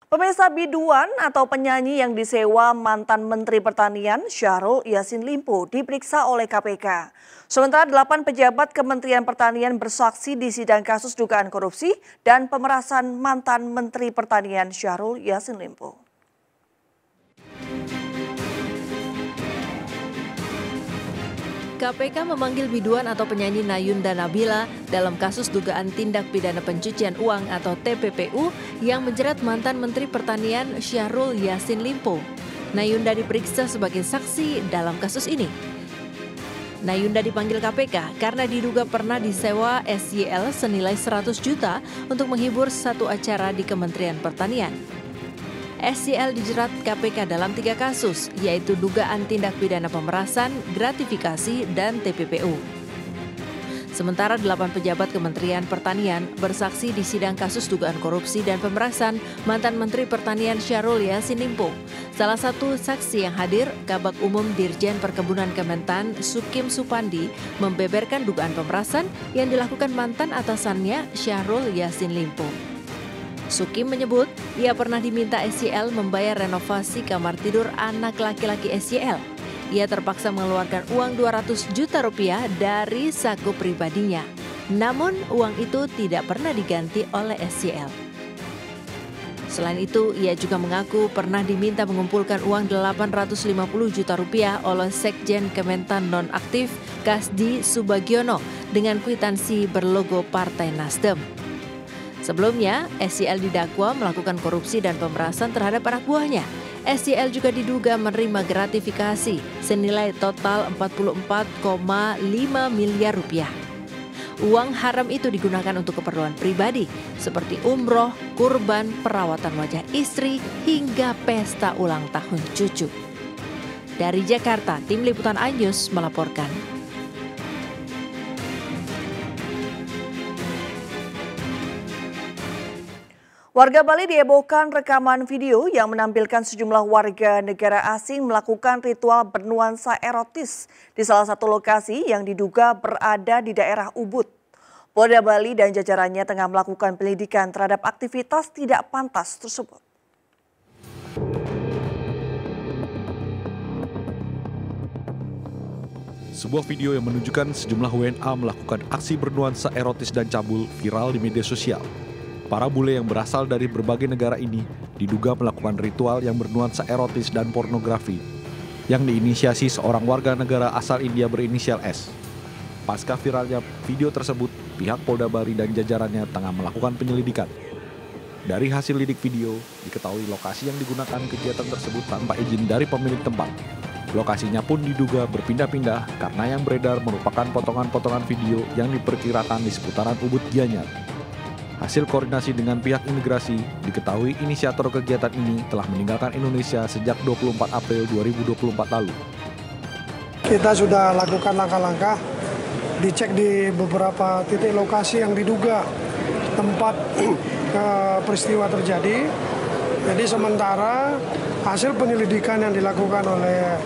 Pemirsa, biduan atau penyanyi yang disewa mantan Menteri Pertanian Syahrul Yassin Limpo diperiksa oleh KPK. Sementara 8 pejabat Kementerian Pertanian bersaksi di sidang kasus dugaan korupsi dan pemerasan mantan Menteri Pertanian Syahrul Yassin Limpo. KPK memanggil biduan atau penyanyi Nayunda Nabila dalam kasus dugaan tindak pidana pencucian uang atau TPPU yang menjerat mantan Menteri Pertanian Syahrul Yassin Limpo. Nayunda diperiksa sebagai saksi dalam kasus ini. Nayunda dipanggil KPK karena diduga pernah disewa SYL senilai 100 juta untuk menghibur satu acara di Kementerian Pertanian. SYL dijerat KPK dalam 3 kasus, yaitu dugaan tindak pidana pemerasan, gratifikasi, dan TPPU. Sementara 8 pejabat Kementerian Pertanian bersaksi di sidang kasus dugaan korupsi dan pemerasan mantan Menteri Pertanian Syahrul Yassin Limpo. Salah satu saksi yang hadir, Kabag Umum Dirjen Perkebunan Kementan Sukim Supandi, membeberkan dugaan pemerasan yang dilakukan mantan atasannya Syahrul Yassin Limpo. Sukim menyebut ia pernah diminta SYL membayar renovasi kamar tidur anak laki-laki SYL. Ia terpaksa mengeluarkan uang 200 juta rupiah dari saku pribadinya. Namun uang itu tidak pernah diganti oleh SYL. Selain itu, ia juga mengaku pernah diminta mengumpulkan uang 850 juta rupiah oleh Sekjen Kementan nonaktif Kasdi Subagiono dengan kwitansi berlogo Partai Nasdem. Sebelumnya, SYL didakwa melakukan korupsi dan pemerasan terhadap anak buahnya. SYL juga diduga menerima gratifikasi senilai total 44,5 miliar rupiah. Uang haram itu digunakan untuk keperluan pribadi seperti umroh, kurban, perawatan wajah istri, hingga pesta ulang tahun cucu. Dari Jakarta, Tim Liputan iNews melaporkan. Warga Bali dihebohkan rekaman video yang menampilkan sejumlah warga negara asing melakukan ritual bernuansa erotis di salah satu lokasi yang diduga berada di daerah Ubud. Polda Bali dan jajarannya tengah melakukan penyelidikan terhadap aktivitas tidak pantas tersebut. Sebuah video yang menunjukkan sejumlah WNA melakukan aksi bernuansa erotis dan cabul viral di media sosial. Para bule yang berasal dari berbagai negara ini diduga melakukan ritual yang bernuansa erotis dan pornografi yang diinisiasi seorang warga negara asal India berinisial S. Pasca viralnya video tersebut, pihak Polda Bali dan jajarannya tengah melakukan penyelidikan. Dari hasil lidik video, diketahui lokasi yang digunakan kegiatan tersebut tanpa izin dari pemilik tempat. Lokasinya pun diduga berpindah-pindah karena yang beredar merupakan potongan-potongan video yang diperkirakan di seputaran Ubud Gianyar. Hasil koordinasi dengan pihak imigrasi, diketahui inisiator kegiatan ini telah meninggalkan Indonesia sejak 24 April 2024 lalu. Kita sudah lakukan langkah-langkah, dicek di beberapa titik lokasi yang diduga tempat peristiwa terjadi. Jadi sementara hasil penyelidikan yang dilakukan oleh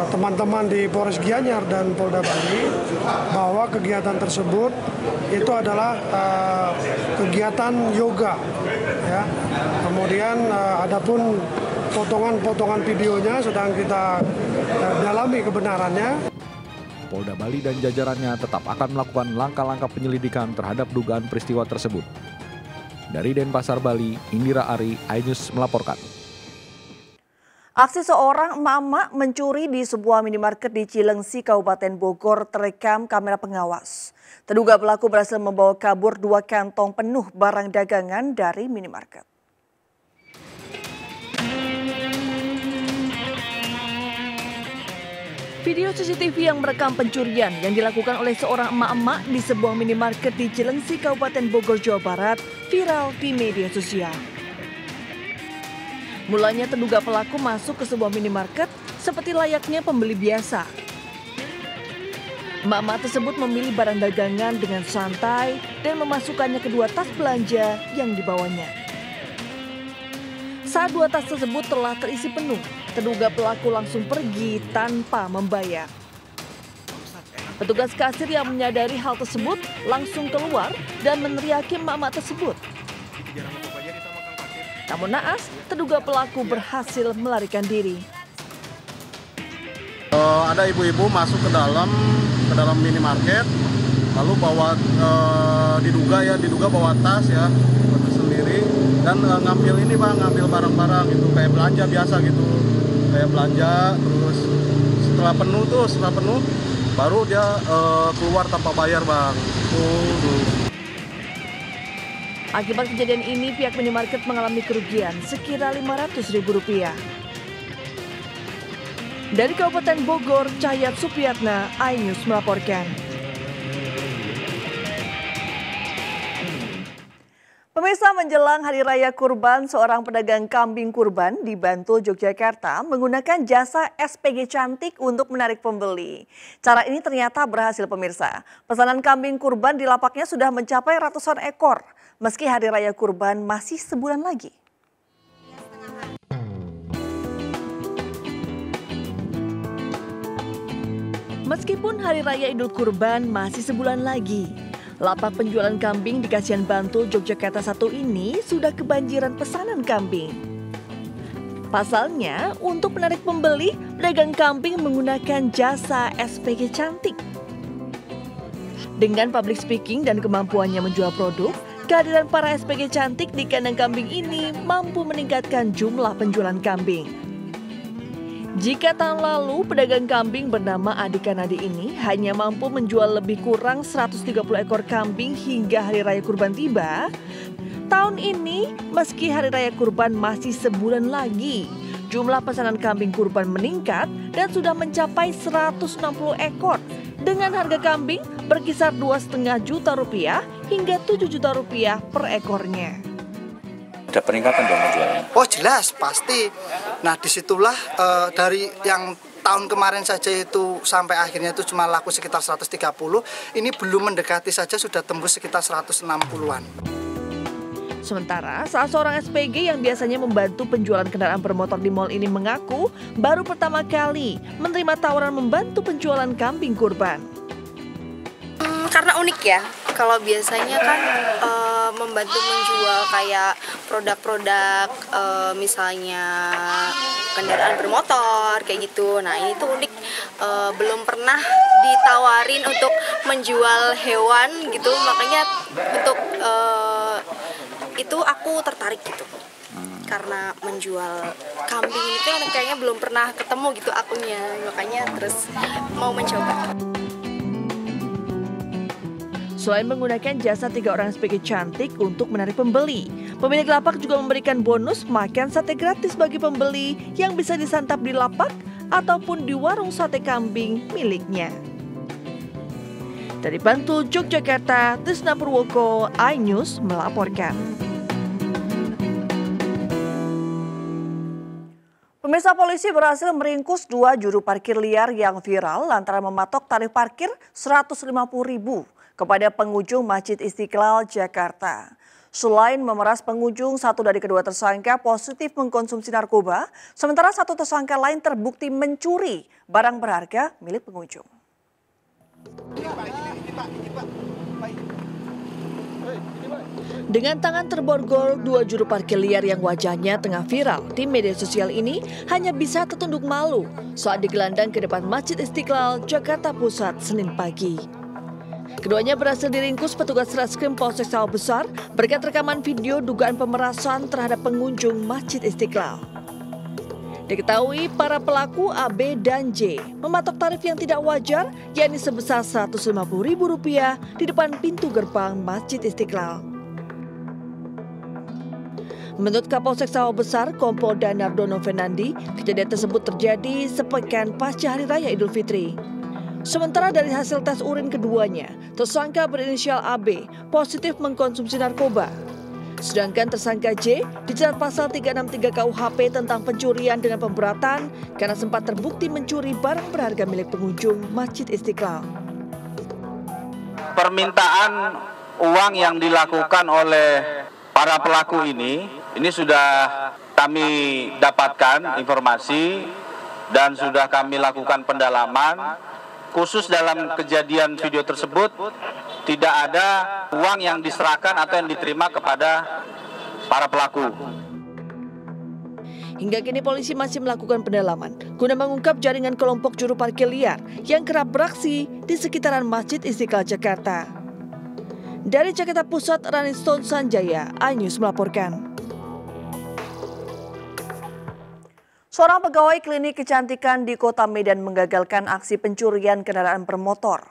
teman-teman di Polres Gianyar dan Polda Bali bahwa kegiatan tersebut itu adalah kegiatan yoga, ya. Kemudian adapun potongan-potongan videonya sedang kita dalami kebenarannya. Polda Bali dan jajarannya tetap akan melakukan langkah-langkah penyelidikan terhadap dugaan peristiwa tersebut. Dari Denpasar, Bali, Indira Ari, iNews melaporkan. Aksi seorang emak-emak mencuri di sebuah minimarket di Cilengsi, Kabupaten Bogor terekam kamera pengawas. Terduga pelaku berhasil membawa kabur 2 kantong penuh barang dagangan dari minimarket. Video CCTV yang merekam pencurian yang dilakukan oleh seorang emak-emak di sebuah minimarket di Cilengsi, Kabupaten Bogor, Jawa Barat viral di media sosial. Mulanya terduga pelaku masuk ke sebuah minimarket seperti layaknya pembeli biasa. Emak-emak tersebut memilih barang dagangan dengan santai dan memasukkannya ke 2 tas belanja yang dibawanya. Saat 2 tas tersebut telah terisi penuh, terduga pelaku langsung pergi tanpa membayar. Petugas kasir yang menyadari hal tersebut langsung keluar dan meneriaki emak-emak tersebut. Namun naas, terduga pelaku berhasil melarikan diri. Ada ibu-ibu masuk ke dalam minimarket, lalu bawa diduga bawa tas ya, sendiri, dan ngambil barang-barang gitu, kayak belanja biasa gitu, kayak belanja. Terus setelah penuh baru dia keluar tanpa bayar, Bang. Akibat kejadian ini, pihak minimarket mengalami kerugian sekira Rp500.000. Dari Kabupaten Bogor, Cahyat Supriyatna, iNews melaporkan. Pemirsa, menjelang Hari Raya Kurban, seorang pedagang kambing kurban di Bantul, Yogyakarta menggunakan jasa SPG Cantik untuk menarik pembeli. Cara ini ternyata berhasil, pemirsa. Pesanan kambing kurban di lapaknya sudah mencapai ratusan ekor, meski Hari Raya Kurban masih sebulan lagi. Meskipun Hari Raya Idul Kurban masih sebulan lagi, lapak penjualan kambing di Kasihan Bantul, Yogyakarta 1 ini sudah kebanjiran pesanan kambing. Pasalnya, untuk menarik pembeli, pedagang kambing menggunakan jasa SPG Cantik. Dengan public speaking dan kemampuannya menjual produk, kehadiran para SPG Cantik di kandang kambing ini mampu meningkatkan jumlah penjualan kambing. Jika tahun lalu pedagang kambing bernama Adika Nadi ini hanya mampu menjual lebih kurang 130 ekor kambing hingga Hari Raya Kurban tiba, tahun ini meski Hari Raya Kurban masih sebulan lagi, jumlah pesanan kambing kurban meningkat dan sudah mencapai 160 ekor dengan harga kambing berkisar Rp2,5 juta hingga Rp7 juta per ekornya. Ada peningkatan dong penjualan? Oh jelas, pasti. Nah disitulah dari yang tahun kemarin saja itu sampai akhirnya itu cuma laku sekitar 130, ini belum mendekati saja sudah tembus sekitar 160-an. Sementara salah seorang SPG yang biasanya membantu penjualan kendaraan bermotor di mal ini mengaku baru pertama kali menerima tawaran membantu penjualan kambing kurban. Karena unik ya, kalau biasanya kan membantu menjual kayak produk-produk misalnya kendaraan bermotor kayak gitu. Nah ini tuh unik, belum pernah ditawarin untuk menjual hewan gitu, makanya untuk itu aku tertarik gitu. Karena menjual kambing itu kayaknya belum pernah ketemu gitu akunnya, makanya terus mau mencoba. Selain menggunakan jasa 3 orang SPG Cantik untuk menarik pembeli, pemilik lapak juga memberikan bonus makan sate gratis bagi pembeli yang bisa disantap di lapak ataupun di warung sate kambing miliknya. Dari Bantul, Yogyakarta, Trisna Purwoko, iNews melaporkan. Pemirsa, polisi berhasil meringkus 2 juru parkir liar yang viral lantaran mematok tarif parkir Rp150.000 kepada pengunjung Masjid Istiqlal, Jakarta. Selain memeras pengunjung, 1 dari kedua tersangka positif mengkonsumsi narkoba, sementara 1 tersangka lain terbukti mencuri barang berharga milik pengunjung. Dengan tangan terborgol, 2 juru parkir liar yang wajahnya tengah viral di media sosial ini hanya bisa tertunduk malu saat digelandang ke depan Masjid Istiqlal, Jakarta Pusat, Senin pagi. Keduanya berhasil diringkus petugas Reskrim Polsek Sawah Besar berkat rekaman video dugaan pemerasan terhadap pengunjung Masjid Istiqlal. Diketahui para pelaku AB dan J mematok tarif yang tidak wajar, yakni sebesar Rp150.000 di depan pintu gerbang Masjid Istiqlal. Menurut Kapolsek Sawah Besar, Kompolda Nardono Fernandi, kejadian tersebut terjadi sepekan pasca Hari Raya Idul Fitri. Sementara dari hasil tes urin keduanya, tersangka berinisial AB positif mengkonsumsi narkoba. Sedangkan tersangka J dijerat pasal 363 KUHP tentang pencurian dengan pemberatan karena sempat terbukti mencuri barang berharga milik pengunjung Masjid Istiqlal. Permintaan uang yang dilakukan oleh para pelaku ini sudah kami dapatkan informasi dan sudah kami lakukan pendalaman. Khusus dalam kejadian video tersebut tidak ada uang yang diserahkan atau yang diterima kepada para pelaku. Hingga kini polisi masih melakukan pendalaman guna mengungkap jaringan kelompok juru parkir liar yang kerap beraksi di sekitaran Masjid Istiqlal Jakarta. Dari Jakarta Pusat, Raniston Sanjaya, iNews melaporkan. Seorang pegawai klinik kecantikan di Kota Medan menggagalkan aksi pencurian kendaraan bermotor.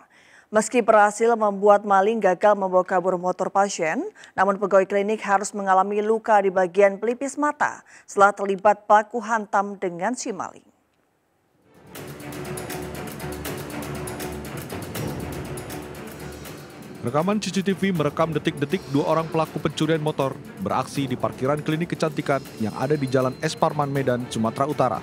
Meski berhasil membuat maling gagal membawa kabur motor pasien, namun pegawai klinik harus mengalami luka di bagian pelipis mata setelah terlibat baku hantam dengan si maling. Rekaman CCTV merekam detik-detik dua orang pelaku pencurian motor beraksi di parkiran klinik kecantikan yang ada di Jalan Es Parman, Medan, Sumatera Utara.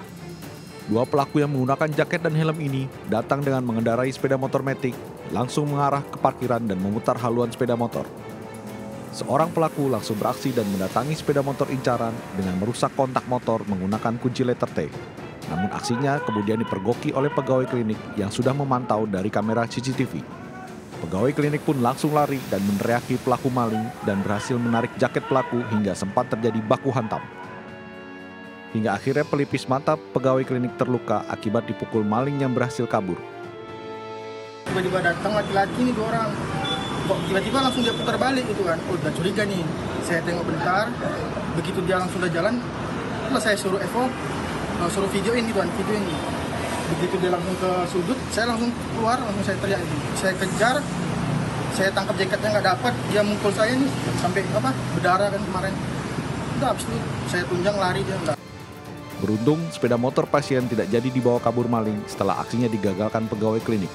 Dua pelaku yang menggunakan jaket dan helm ini datang dengan mengendarai sepeda motor matic, langsung mengarah ke parkiran dan memutar haluan sepeda motor. Seorang pelaku langsung beraksi dan mendatangi sepeda motor incaran dengan merusak kontak motor menggunakan kunci letter T. Namun aksinya kemudian dipergoki oleh pegawai klinik yang sudah memantau dari kamera CCTV. Pegawai klinik pun langsung lari dan meneriaki pelaku maling dan berhasil menarik jaket pelaku hingga sempat terjadi baku hantam. Hingga akhirnya pelipis mata pegawai klinik terluka akibat dipukul maling yang berhasil kabur. Tiba-tiba datang laki-laki nih dua orang, kok tiba-tiba langsung dia putar balik gitu kan, oh udah curiga nih. Saya tengok bentar, begitu dia langsung udah jalan, setelah saya suruh suruh videoin gitu kan, videoin. Begitu dia langsung ke sudut, saya langsung keluar, langsung saya teriak ini. Saya kejar, saya tangkap jaketnya nggak dapat, dia mukul saya nih sampai berdarah kan kemarin. Udah habis itu saya tunjang lari dia enggak. Beruntung, sepeda motor pasien tidak jadi dibawa kabur maling setelah aksinya digagalkan pegawai klinik.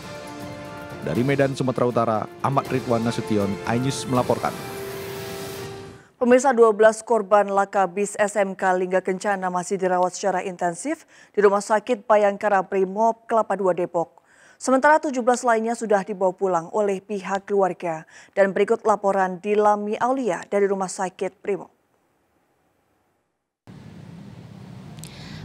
Dari Medan, Sumatera Utara, Ahmad Ridwan Nasution, iNews melaporkan. Pemirsa, 12 korban laka bis SMK Lingga Kencana masih dirawat secara intensif di Rumah Sakit Bayangkara Brimob Kelapa II Depok. Sementara 17 lainnya sudah dibawa pulang oleh pihak keluarga. Dan berikut laporan Dilami Aulia dari Rumah Sakit Brimob.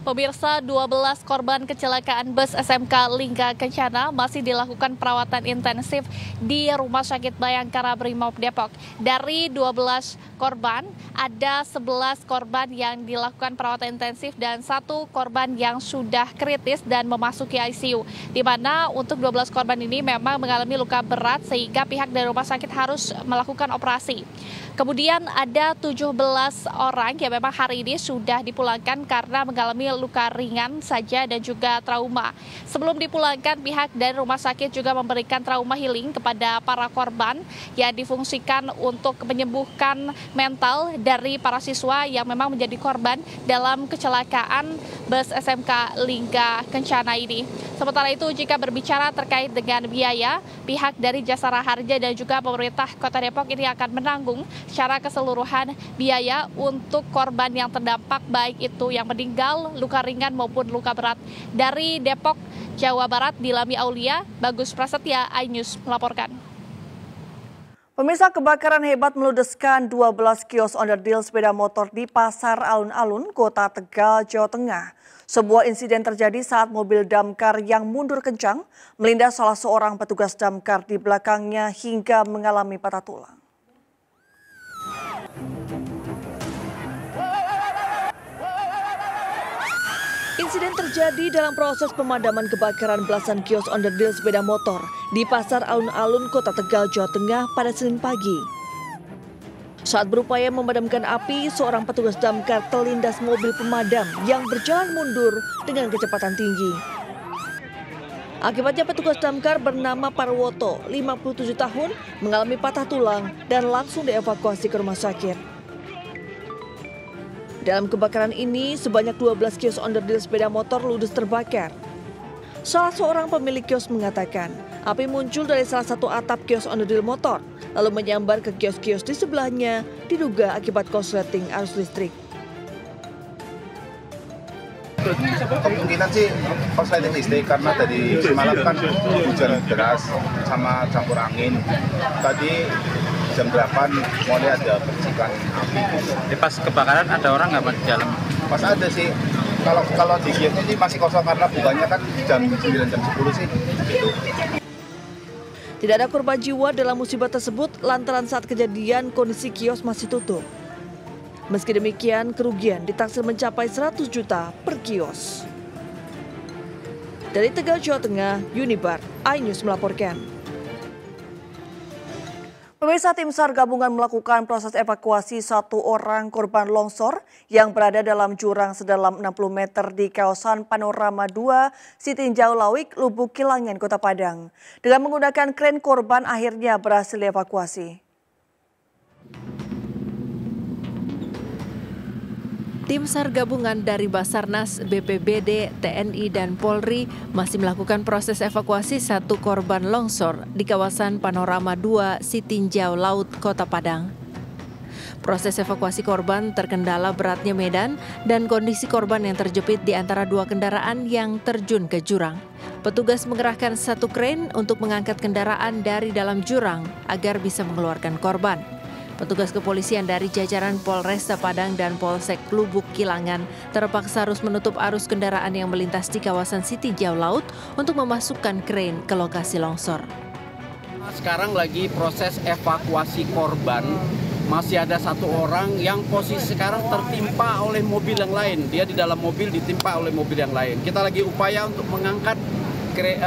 Pemirsa, 12 korban kecelakaan bus SMK Lingga Kencana masih dilakukan perawatan intensif di Rumah Sakit Bayangkara Brimob Depok. Dari 12 korban, ada 11 korban yang dilakukan perawatan intensif dan 1 korban yang sudah kritis dan memasuki ICU. Di mana untuk 12 korban ini memang mengalami luka berat sehingga pihak dari rumah sakit harus melakukan operasi. Kemudian ada 17 orang yang memang hari ini sudah dipulangkan karena mengalami luka ringan saja dan juga trauma. Sebelum dipulangkan, pihak dari rumah sakit juga memberikan trauma healing kepada para korban yang difungsikan untuk menyembuhkan mental dari para siswa yang memang menjadi korban dalam kecelakaan bus SMK Lingga Kencana ini. Sementara itu, jika berbicara terkait dengan biaya, pihak dari Jasara Harja dan juga pemerintah Kota Depok ini akan menanggung secara keseluruhan biaya untuk korban yang terdampak, baik itu yang meninggal, luka ringan maupun luka berat. Dari Depok, Jawa Barat, Dilami Aulia, Bagus Prasetya, iNews melaporkan. Pemirsa, kebakaran hebat meludeskan 12 kios onderdil sepeda motor di Pasar Alun-Alun, Kota Tegal, Jawa Tengah. Sebuah insiden terjadi saat mobil damkar yang mundur kencang melindas salah seorang petugas damkar di belakangnya hingga mengalami patah tulang. Insiden terjadi dalam proses pemadaman kebakaran belasan kios onderdil sepeda motor di Pasar Alun-Alun, Kota Tegal, Jawa Tengah pada Senin pagi. Saat berupaya memadamkan api, seorang petugas damkar terlindas mobil pemadam yang berjalan mundur dengan kecepatan tinggi. Akibatnya petugas damkar bernama Parwoto, 57 tahun, mengalami patah tulang dan langsung dievakuasi ke rumah sakit. Dalam kebakaran ini, sebanyak 12 kios onderdil sepeda motor ludes terbakar. Salah seorang pemilik kios mengatakan, api muncul dari salah satu atap kios onderdil motor, lalu menyambar ke kios-kios di sebelahnya, diduga akibat korsleting arus listrik. Kemungkinan sih korsleting listrik karena tadi semalam kan hujan deras sama campur angin. Tadi jam 8 mulai ada percikan api. Pas kebakaran ada orang nggak di dalam? Pas ada sih. Kalau di kiosnya sih masih kosong karena bukanya kan jam 9 jam 10 sih. Tidak ada korban jiwa dalam musibah tersebut lantaran saat kejadian kondisi kios masih tutup. Meski demikian, kerugian ditaksir mencapai 100 juta per kios. Dari Tegal, Jawa Tengah, Unibar, iNews melaporkan. Pemirsa, tim SAR gabungan melakukan proses evakuasi 1 orang korban longsor yang berada dalam jurang sedalam 60 meter di kawasan Panorama 2, Sitinjau Lawik, Lubuk Kilangan, Kota Padang. Dengan menggunakan kren, korban akhirnya berhasil dievakuasi. Tim SAR gabungan dari Basarnas, BPBD, TNI, dan Polri masih melakukan proses evakuasi 1 korban longsor di kawasan Panorama 2, Sitinjau Laut, Kota Padang. Proses evakuasi korban terkendala beratnya medan dan kondisi korban yang terjepit di antara 2 kendaraan yang terjun ke jurang. Petugas mengerahkan 1 kren untuk mengangkat kendaraan dari dalam jurang agar bisa mengeluarkan korban. Petugas kepolisian dari jajaran Polresta Padang dan Polsek Lubuk Kilangan terpaksa harus menutup arus kendaraan yang melintas di kawasan Sitinjau Laut untuk memasukkan kren ke lokasi longsor. Sekarang lagi proses evakuasi korban. Masih ada 1 orang yang posisi sekarang tertimpa oleh mobil yang lain. Dia di dalam mobil ditimpa oleh mobil yang lain. Kita lagi upaya untuk mengangkat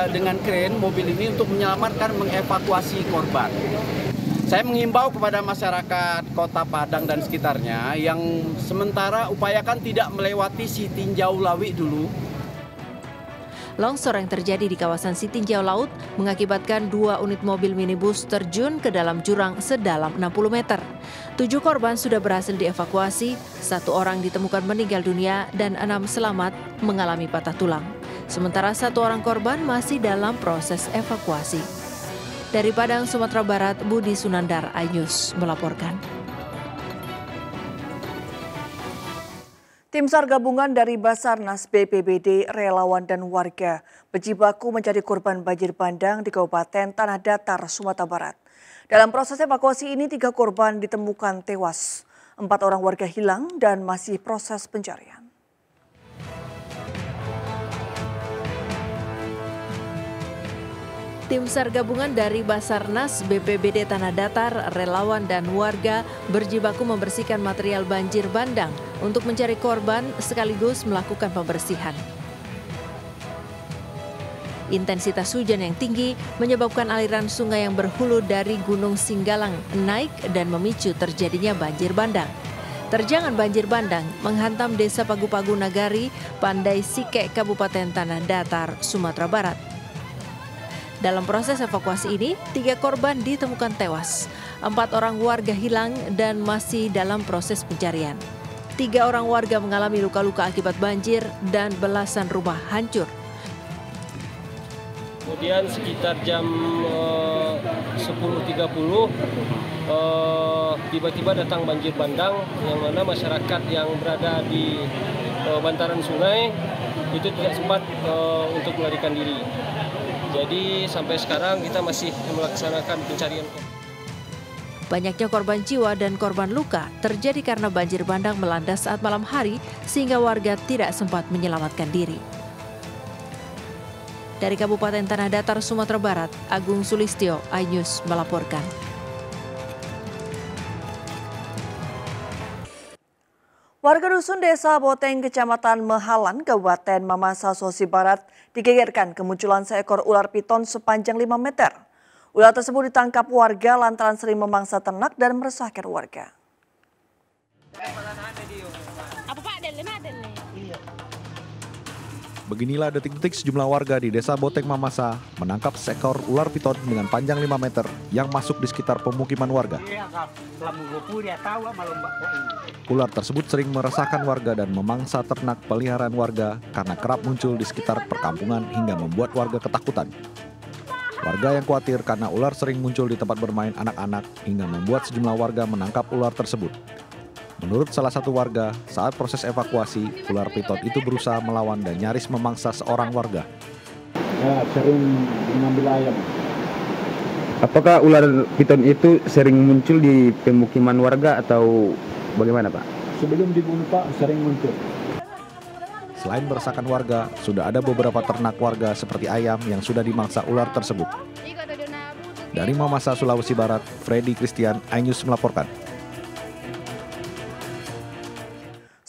dengan kren mobil ini untuk menyelamatkan, mengevakuasi korban. Saya menghimbau kepada masyarakat Kota Padang dan sekitarnya yang sementara upayakan tidak melewati Sitinjau Lawik dulu. Longsor yang terjadi di kawasan Sitinjau Laut mengakibatkan 2 unit mobil minibus terjun ke dalam jurang sedalam 60 meter. 7 korban sudah berhasil dievakuasi, 1 orang ditemukan meninggal dunia dan 6 selamat mengalami patah tulang. Sementara 1 orang korban masih dalam proses evakuasi. Dari Padang, Sumatera Barat, Budi Sunandar, iNews melaporkan. Tim SAR gabungan dari Basarnas, BPBD, relawan, dan warga berjibaku mencari korban banjir bandang di Kabupaten Tanah Datar, Sumatera Barat. Dalam proses evakuasi ini 3 korban ditemukan tewas, 4 orang warga hilang dan masih proses pencarian. Tim SAR gabungan dari Basarnas, BPBD Tanah Datar, relawan, dan warga berjibaku membersihkan material banjir bandang untuk mencari korban sekaligus melakukan pembersihan. Intensitas hujan yang tinggi menyebabkan aliran sungai yang berhulu dari Gunung Singgalang naik dan memicu terjadinya banjir bandang. Terjangan banjir bandang menghantam Desa Pagu-Pagu Nagari, Pandai Sike, Kabupaten Tanah Datar, Sumatera Barat. Dalam proses evakuasi ini, 3 korban ditemukan tewas, 4 orang warga hilang dan masih dalam proses pencarian. 3 orang warga mengalami luka-luka akibat banjir dan belasan rumah hancur. Kemudian sekitar jam 10.30 tiba-tiba datang banjir bandang yang mana masyarakat yang berada di bantaran sungai itu tidak sempat untuk melarikan diri. Jadi sampai sekarang kita masih melaksanakan pencarian. Banyaknya korban jiwa dan korban luka terjadi karena banjir bandang melanda saat malam hari sehingga warga tidak sempat menyelamatkan diri. Dari Kabupaten Tanah Datar, Sumatera Barat, Agung Sulistyo, iNews melaporkan. Warga dusun Desa Boteng, Kecamatan Mehalan, Kabupaten Mamasa, Sulawesi Barat digegerkan kemunculan seekor ular piton sepanjang 5 meter. Ular tersebut ditangkap warga lantaran sering memangsa ternak dan meresahkan warga. Beginilah detik-detik sejumlah warga di Desa Boteng Mamasa menangkap seekor ular piton dengan panjang 5 meter yang masuk di sekitar pemukiman warga. Ular tersebut sering meresahkan warga dan memangsa ternak peliharaan warga karena kerap muncul di sekitar perkampungan hingga membuat warga ketakutan. Warga yang khawatir karena ular sering muncul di tempat bermain anak-anak hingga membuat sejumlah warga menangkap ular tersebut. Menurut salah satu warga, saat proses evakuasi, ular piton itu berusaha melawan dan nyaris memangsa seorang warga. Sering mengambil ayam. Apakah ular piton itu sering muncul di pemukiman warga atau bagaimana, Pak? Sebelum dibunuh, Pak, sering muncul. Selain meresahkan warga, sudah ada beberapa ternak warga seperti ayam yang sudah dimangsa ular tersebut. Dari Mamasa, Sulawesi Barat, Freddy Christian, iNews melaporkan.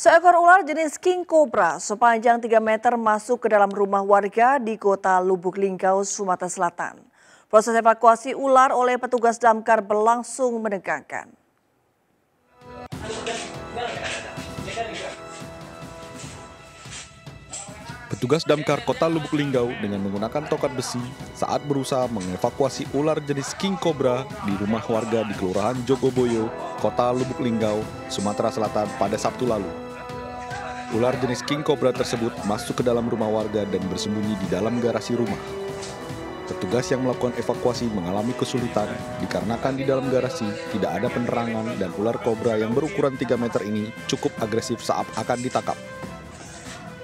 Seekor ular jenis king cobra sepanjang 3 meter masuk ke dalam rumah warga di kota Lubuk Linggau, Sumatera Selatan. Proses evakuasi ular oleh petugas damkar berlangsung menegangkan. Petugas damkar kota Lubuk Linggau dengan menggunakan tongkat besi saat berusaha mengevakuasi ular jenis king cobra di rumah warga di Kelurahan Jogoboyo, kota Lubuk Linggau, Sumatera Selatan pada Sabtu lalu. Ular jenis king cobra tersebut masuk ke dalam rumah warga dan bersembunyi di dalam garasi rumah. Petugas yang melakukan evakuasi mengalami kesulitan dikarenakan di dalam garasi tidak ada penerangan dan ular kobra yang berukuran 3 meter ini cukup agresif saat akan ditangkap.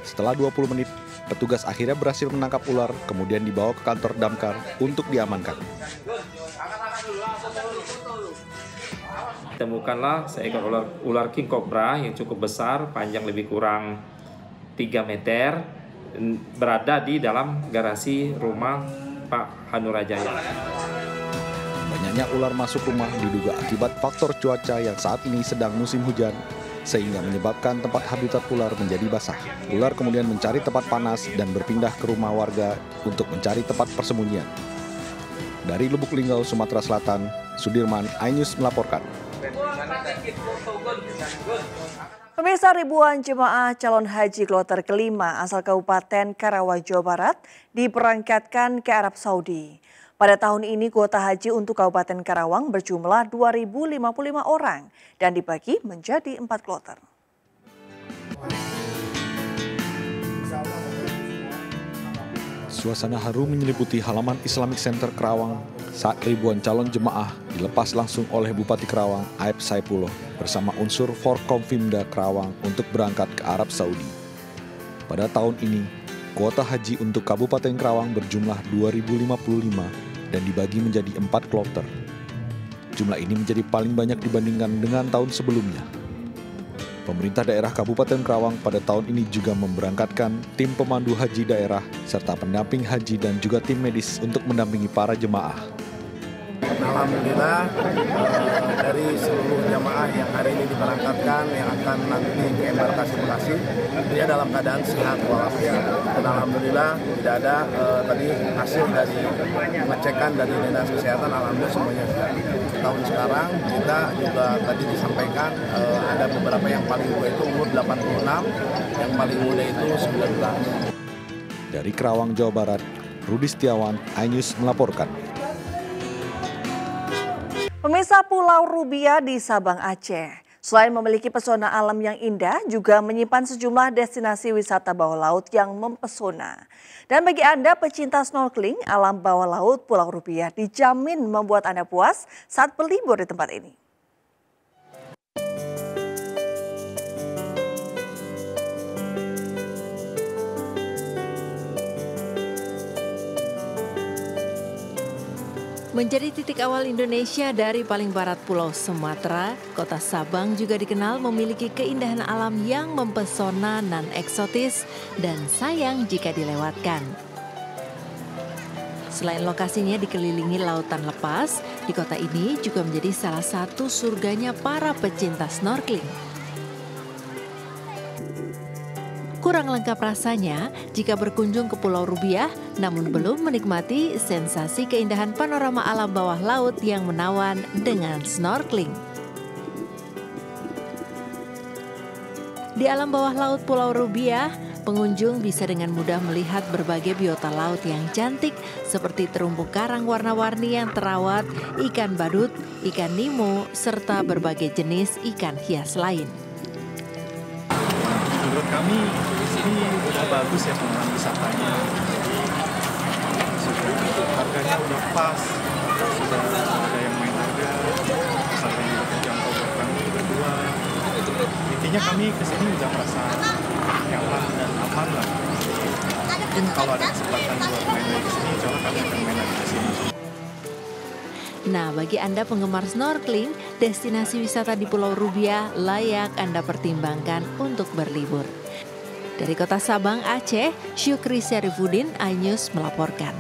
Setelah 20 menit, petugas akhirnya berhasil menangkap ular, kemudian dibawa ke kantor damkar untuk diamankan. Temukanlah seekor ular king cobra yang cukup besar, panjang lebih kurang 3 meter, berada di dalam garasi rumah Pak Hanurajaya. Banyaknya ular masuk rumah diduga akibat faktor cuaca yang saat ini sedang musim hujan, sehingga menyebabkan tempat habitat ular menjadi basah. Ular kemudian mencari tempat panas dan berpindah ke rumah warga untuk mencari tempat persembunyian. Dari Lubuk Linggau, Sumatera Selatan, Sudirman, iNews melaporkan. Pemirsa, ribuan jemaah calon haji kloter kelima asal Kabupaten Karawang, Jawa Barat diberangkatkan ke Arab Saudi. Pada tahun ini kuota haji untuk Kabupaten Karawang berjumlah 2.055 orang dan dibagi menjadi 4 kloter. Suasana haru menyelimuti halaman Islamic Center Karawang saat ribuan calon jemaah dilepas langsung oleh Bupati Karawang, Aib Saipullah, bersama unsur Forkompimda Karawang untuk berangkat ke Arab Saudi. Pada tahun ini, kuota haji untuk Kabupaten Karawang berjumlah 2.055 dan dibagi menjadi 4 kloter. Jumlah ini menjadi paling banyak dibandingkan dengan tahun sebelumnya. Pemerintah daerah Kabupaten Karawang pada tahun ini juga memberangkatkan tim pemandu haji daerah serta pendamping haji dan juga tim medis untuk mendampingi para jemaah. Alhamdulillah dari seluruh jamaah yang hari ini diberangkatkan yang akan nanti ke embarkasi Bekasi, dia dalam keadaan sehat walafiat. Dan alhamdulillah tidak ada tadi hasil dari pengecekan dari dinas kesehatan, alhamdulillah semuanya sehat. Tahun sekarang kita juga tadi disampaikan ada beberapa yang paling tua itu umur 86, yang paling muda itu 19. Dari Karawang, Jawa Barat, Rudi Setiawan, iNews melaporkan. Pemirsa, Pulau Rubiah di Sabang, Aceh, selain memiliki pesona alam yang indah, juga menyimpan sejumlah destinasi wisata bawah laut yang mempesona. Dan bagi Anda pecinta snorkeling, alam bawah laut Pulau Rubiah dijamin membuat Anda puas saat berlibur di tempat ini. Menjadi titik awal Indonesia dari paling barat Pulau Sumatera, kota Sabang juga dikenal memiliki keindahan alam yang mempesona nan eksotis dan sayang jika dilewatkan. Selain lokasinya dikelilingi lautan lepas, di kota ini juga menjadi salah satu surganya para pecinta snorkeling. Kurang lengkap rasanya jika berkunjung ke Pulau Rubiah namun belum menikmati sensasi keindahan panorama alam bawah laut yang menawan dengan snorkeling. Di alam bawah laut Pulau Rubiah, pengunjung bisa dengan mudah melihat berbagai biota laut yang cantik seperti terumbu karang warna-warni yang terawat, ikan badut, ikan nemo, serta berbagai jenis ikan hias lain. Menurut kami di sini udah bagus ya pengalaman wisatanya. Harganya udah pas, sudah ada yang main harga, wisatanya udah terjangkau buat kami berdua. Intinya kami kesini udah merasa nyaman dan aman lah. Mungkin kalau ada kesempatan buat main lagi kesini, insya Allah kami akan main lagi kesini. Nah, bagi Anda penggemar snorkeling, destinasi wisata di Pulau Rubiah layak Anda pertimbangkan untuk berlibur. Dari Kota Sabang, Aceh, Syukri Syarifudin, iNews melaporkan.